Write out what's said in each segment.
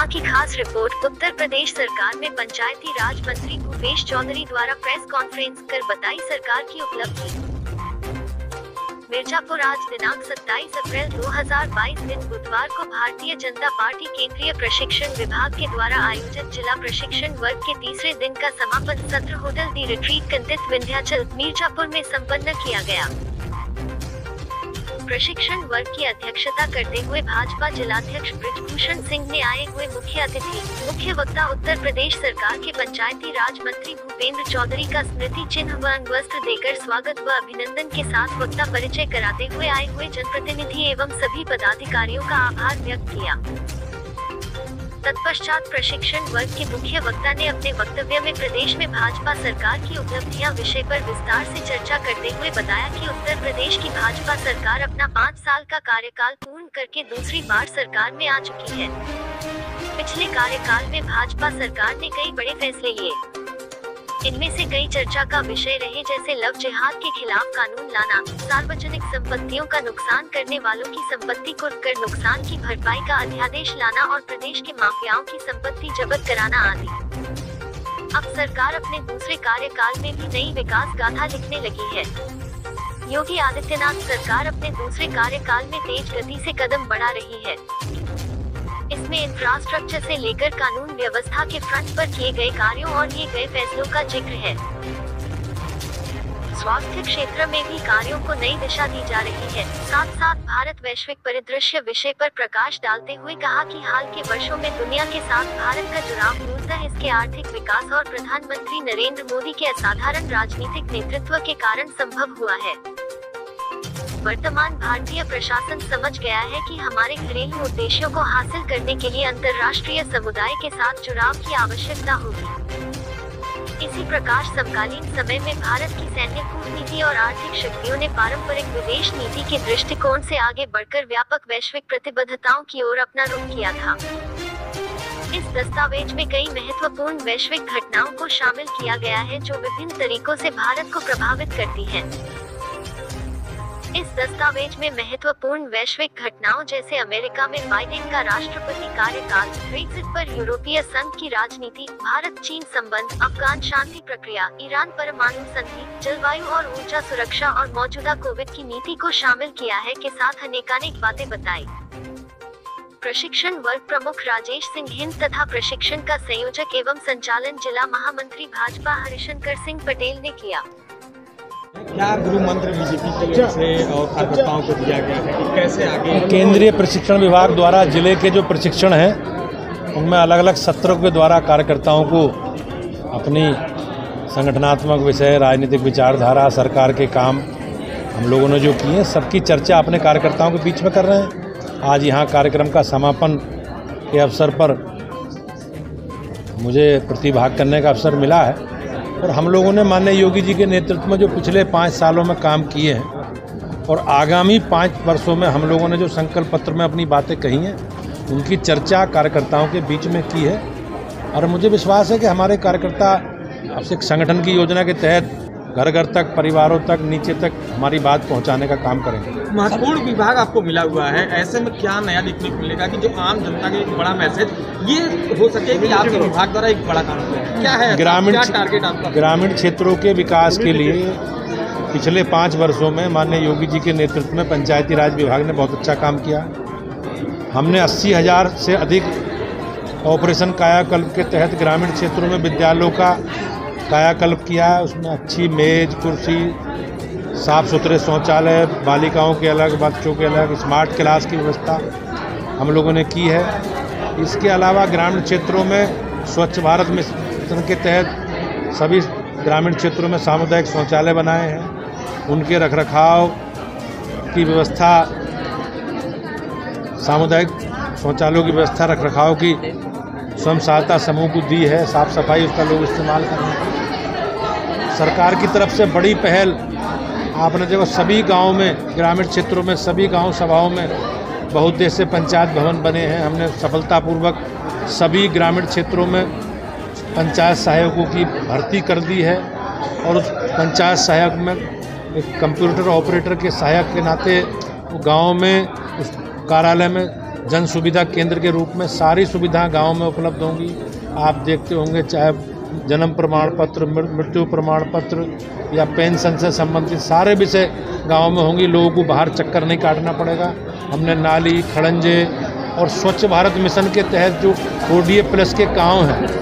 यहाँ की खास रिपोर्ट। उत्तर प्रदेश सरकार में पंचायती राज मंत्री भूपेश चौधरी द्वारा प्रेस कॉन्फ्रेंस कर बताई सरकार की उपलब्धि। मिर्जापुर आज दिनांक 27 अप्रैल 2022 दिन बुधवार को भारतीय जनता पार्टी केंद्रीय प्रशिक्षण विभाग के द्वारा आयोजित जिला प्रशिक्षण वर्ग के तीसरे दिन का समापन सत्र होटल दी रिट्रीट कंदित विंध्याचल मिर्जापुर में संपन्न किया गया। प्रशिक्षण वर्ग की अध्यक्षता करते हुए भाजपा जिलाध्यक्ष ब्रिजभूषण सिंह ने आए हुए मुख्य अतिथि मुख्य वक्ता उत्तर प्रदेश सरकार के पंचायती राज मंत्री भूपेंद्र चौधरी का स्मृति चिन्ह व अंगवस्त्र देकर स्वागत व अभिनंदन के साथ वक्ता परिचय कराते हुए आए हुए जनप्रतिनिधि एवं सभी पदाधिकारियों का आभार व्यक्त किया। तत्पश्चात प्रशिक्षण वर्ग के मुख्य वक्ता ने अपने वक्तव्य में प्रदेश में भाजपा सरकार की उपलब्धियां विषय पर विस्तार से चर्चा करते हुए बताया कि उत्तर प्रदेश की भाजपा सरकार अपना 5 साल का कार्यकाल पूर्ण करके दूसरी बार सरकार में आ चुकी है। पिछले कार्यकाल में भाजपा सरकार ने कई बड़े फैसले लिए। इनमें से कई चर्चा का विषय रहे, जैसे लव जिहाद के खिलाफ कानून लाना, सार्वजनिक संपत्तियों का नुकसान करने वालों की संपत्ति कुर्क कर नुकसान की भरपाई का अध्यादेश लाना और प्रदेश के माफियाओं की संपत्ति जब्त कराना आदि। अब सरकार अपने दूसरे कार्यकाल में भी नई विकास गाथा लिखने लगी है। योगी आदित्यनाथ सरकार अपने दूसरे कार्यकाल में तेज गति से कदम बढ़ा रही है। इसमें इंफ्रास्ट्रक्चर से लेकर कानून व्यवस्था के फ्रंट पर किए गए कार्यों और लिए गए फैसलों का जिक्र है। स्वास्थ्य क्षेत्र में भी कार्यों को नई दिशा दी जा रही है। साथ साथ भारत वैश्विक परिदृश्य विषय पर प्रकाश डालते हुए कहा कि हाल के वर्षों में दुनिया के साथ भारत का जुड़ाव मूलतः इसके आर्थिक विकास और प्रधानमंत्री नरेंद्र मोदी के असाधारण राजनीतिक नेतृत्व के कारण संभव हुआ है। वर्तमान भारतीय प्रशासन समझ गया है कि हमारे घरेलू उद्देश्यों को हासिल करने के लिए अंतर्राष्ट्रीय समुदाय के साथ जुड़ाव की आवश्यकता होगी। इसी प्रकार समकालीन समय में भारत की सैन्य कूटनीति और आर्थिक शक्तियों ने पारंपरिक विदेश नीति के दृष्टिकोण से आगे बढ़कर व्यापक वैश्विक प्रतिबद्धताओं की ओर अपना रुख किया था। इस दस्तावेज में कई महत्वपूर्ण वैश्विक घटनाओं को शामिल किया गया है जो विभिन्न तरीकों से भारत को प्रभावित करती हैं। इस दस्तावेज में महत्वपूर्ण वैश्विक घटनाओं जैसे अमेरिका में बाइडेन का राष्ट्रपति कार्यकाल, ब्रेक्जिट पर यूरोपीय संघ की राजनीति, भारत चीन संबंध, अफगान शांति प्रक्रिया, ईरान परमाणु संधि, जलवायु और ऊर्जा सुरक्षा और मौजूदा कोविड की नीति को शामिल किया है के साथ अनेकानेक बातें बताई। प्रशिक्षण वर्ग प्रमुख राजेश सिंह हिंद तथा प्रशिक्षण का संयोजक एवं संचालन जिला महामंत्री भाजपा हरिशंकर सिंह पटेल ने किया। क्या गुरु मंत्र बीजेपी की तरफ से और कार्यकर्ताओं को दिया गया है कि कैसे आगे? केंद्रीय प्रशिक्षण विभाग द्वारा जिले के जो प्रशिक्षण हैं उनमें अलग अलग सत्रों के द्वारा कार्यकर्ताओं को अपनी संगठनात्मक विषय, राजनीतिक विचारधारा, सरकार के काम हम लोगों ने जो किए हैं सबकी चर्चा अपने कार्यकर्ताओं के बीच में कर रहे हैं। आज यहाँ कार्यक्रम का समापन के अवसर पर मुझे प्रतिभाग करने का अवसर मिला है और हम लोगों ने माननीय योगी जी के नेतृत्व में जो पिछले 5 सालों में काम किए हैं और आगामी 5 वर्षों में हम लोगों ने जो संकल्प पत्र में अपनी बातें कही हैं उनकी चर्चा कार्यकर्ताओं के बीच में की है। और मुझे विश्वास है कि हमारे कार्यकर्ता अब से संगठन की योजना के तहत घर घर तक, परिवारों तक, नीचे तक हमारी बात पहुंचाने का काम करेंगे। महत्वपूर्ण विभाग आपको मिला हुआ है, ऐसे में क्या नया देखने को मिलेगा कि जो आम जनता के एक बड़ा मैसेज ये हो सके कि आपके विभाग द्वारा एक बड़ा काम क्या है? ग्रामीण टारगेट आपका? ग्रामीण क्षेत्रों के विकास के लिए पिछले 5 वर्षों में माननीय योगी जी के नेतृत्व में पंचायती राज विभाग ने बहुत अच्छा काम किया। हमने 80,000 से अधिक ऑपरेशन कायाकल्प के तहत ग्रामीण क्षेत्रों में विद्यालयों का कायाकल्प किया है। उसमें अच्छी मेज, कुर्सी, साफ सुथरे शौचालय, बालिकाओं के अलग, बच्चों के अलग, स्मार्ट क्लास की व्यवस्था हम लोगों ने की है। इसके अलावा ग्रामीण क्षेत्रों में स्वच्छ भारत मिशन के तहत सभी ग्रामीण क्षेत्रों में सामुदायिक शौचालय बनाए हैं। उनके रखरखाव की व्यवस्था, सामुदायिक शौचालयों की व्यवस्था, रखरखाव की स्वयं सहायता समूह को दी है। साफ सफाई उसका लोग इस्तेमाल कर रहे हैं। सरकार की तरफ से बड़ी पहल आपने देखो, सभी गाँव में, ग्रामीण क्षेत्रों में सभी गाँव सभाओं में बहुउद्देश्य पंचायत भवन बने हैं। हमने सफलतापूर्वक सभी ग्रामीण क्षेत्रों में पंचायत सहायकों की भर्ती कर दी है और उस पंचायत सहायक में एक कंप्यूटर ऑपरेटर के सहायक के नाते गाँव में, उस कार्यालय में जन सुविधा केंद्र के रूप में सारी सुविधाएं गांव में उपलब्ध होंगी। आप देखते होंगे चाहे जन्म प्रमाण पत्र, मृत्यु प्रमाण पत्र या पेंशन से संबंधित सारे विषय गांव में होंगी। लोगों को बाहर चक्कर नहीं काटना पड़ेगा। हमने नाली, खड़ंजे और स्वच्छ भारत मिशन के तहत जो ODA+ के गाँव हैं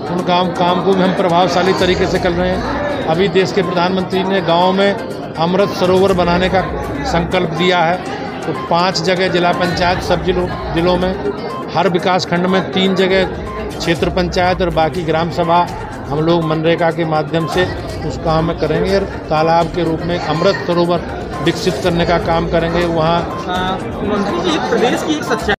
उन काम को भी हम प्रभावशाली तरीके से कर रहे हैं। अभी देश के प्रधानमंत्री ने गाँव में अमृत सरोवर बनाने का संकल्प दिया है, तो 5 जगह जिला पंचायत सब जिलों में, हर विकास खंड में 3 जगह क्षेत्र पंचायत और बाकी ग्राम सभा हम लोग मनरेगा के माध्यम से उस काम में करेंगे और तालाब के रूप में अमृत सरोवर विकसित करने का काम करेंगे। वहाँ मंत्री जी, प्रदेश की एक सच्चाई